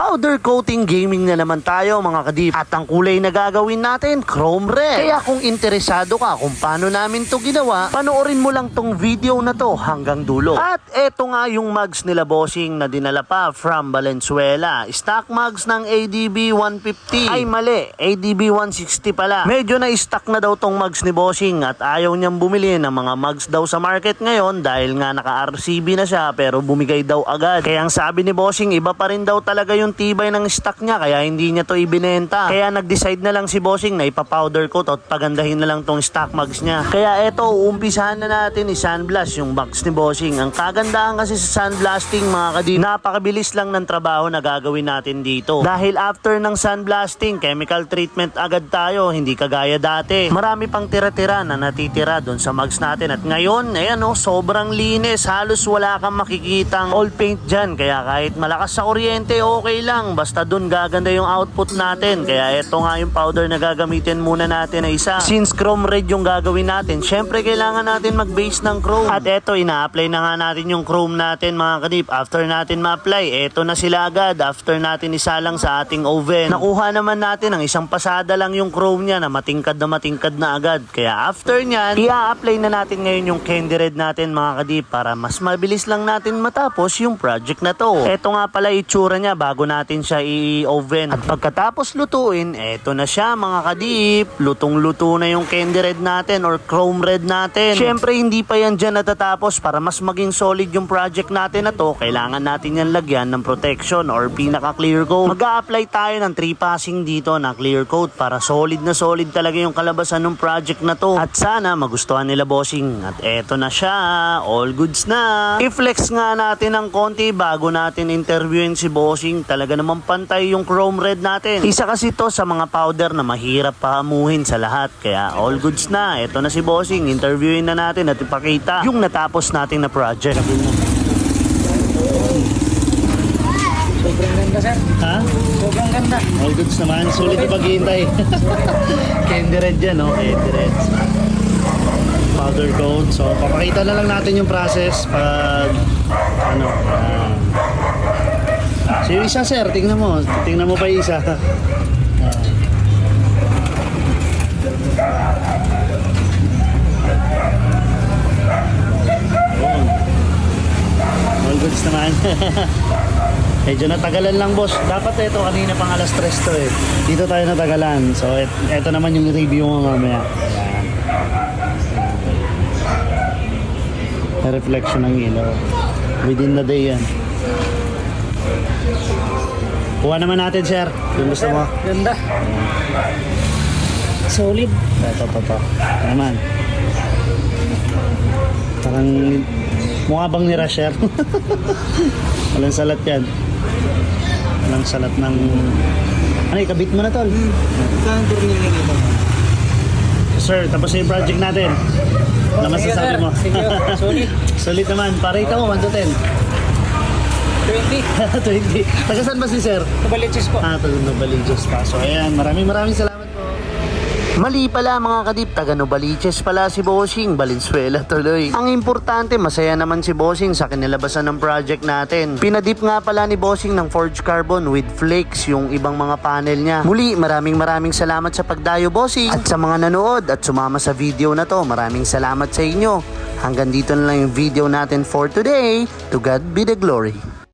Powder coating gaming na naman tayo mga kadip. At ang kulay na gagawin natin, chrome red. Kaya kung interesado ka kung paano namin to ginawa, panoorin mo lang tong video na to hanggang dulo. At eto nga yung mugs nila bossing na dinala pa from Valenzuela. Stock mugs ng ADB 150. Ay mali, ADB 160 pala. Medyo na stock na daw tong mugs ni bossing at ayaw niyang bumili ng mga mugs daw sa market ngayon dahil nga naka-RCB na siya pero bumigay daw agad. Kaya ang sabi ni bossing, iba pa rin daw talaga yung tibay ng stock niya kaya hindi niya to ibinenta. Kaya nag-decide na lang si bossing na ipa-powder coat at pagandahin na lang tong stock mugs niya. Kaya eto, uumpisahan na natin i-sunblast yung mugs ni bossing. Ang kagandahan kasi sa sunblasting mga kadip, napakabilis lang ng trabaho na gagawin natin dito. Dahil after ng sunblasting, chemical treatment agad tayo, hindi kagaya dati. Marami pang tira-tira na natitira doon sa mugs natin. At ngayon, ayan o, sobrang linis. Halos wala kang makikitang all paint dyan. Kaya kahit malakas sa kuryente, okay lang. Basta dun gaganda yung output natin. Kaya ito nga yung powder na gagamitin muna natin na isa. Since chrome red yung gagawin natin, syempre kailangan natin mag-base ng chrome. At eto, ina-apply na nga natin yung chrome natin mga kadip. After natin ma-apply, eto na sila agad. After natin isalang sa ating oven. Nakuha naman natin ang isang pasada lang yung chrome niya na matingkad na agad. Kaya after nyan, i-apply na natin ngayon yung candy red natin mga kadip para mas mabilis lang natin matapos yung project na to. Eto nga pala itsura niya bago natin siya i-oven. At pagkatapos lutuin, eto na siya mga kadip. Lutong-luto na yung candy red natin or chrome red natin. Syempre hindi pa yan dyan natatapos. Para mas maging solid yung project natin na to, kailangan natin yan lagyan ng protection or pinaka clear coat. Mag-a-apply tayo ng 3 passing dito na clear coat para solid na solid talaga yung kalabasan ng project na to. At sana magustuhan nila bossing. At eto na siya, all goods na. I-flex nga natin ng konti bago natin interviewin si bossing. Talaga naman pantay yung chrome red natin. Isa kasi to sa mga powder na mahirap pahamuhin sa lahat. Kaya all goods na. Eto na si bossing. Interviewin na natin at ipakita yung natapos nating na project. Sobrang ganda, sir. Ha? Sobrang ganda. All goods naman. Sulit yung paghihintay. Candy red yan, no? Candy red. Powder coat. So, papakita na lang natin yung process pag ano. So, yung isa, sir. Tingnan mo. Tingnan mo pa yung isa. All goods naman. Medyo natagalan lang boss. Dapat ito kanina pang alas 3 to eh. Dito tayo natagalan. So ito naman yung review mo mamaya. Ayan. Reflection ng ilaw. Within the day yan. Kuha naman natin sir. Yung gusto mo. Ganda. Solid. Ito. Ito naman. Parang mukha bang ni Rasher? Walang salat yan. Walang salat ng... Ano, ikabit mo na tol. Saan turnier nyo dito? Sir, tapos na yung project natin. Ano masasabi mo? Sige, solid. Solid naman. Parita mo, 1 to 10. 20. 20. Taga saan ba si sir? Kabaliches po. Taga Novaliches pa. So ayan, maraming salamat po. Mali pala mga kadip, taga Novaliches pala si bossing, Valenzuela tuloy. Ang importante, masaya naman si bossing sa kinilabasan ng project natin. Pinadip nga pala ni bossing ng forged carbon with flakes yung ibang mga panel niya. Muli, maraming salamat sa pagdayo bossing. At sa mga nanood at sumama sa video na to, maraming salamat sa inyo. Hanggang dito na lang yung video natin for today. To God be the glory.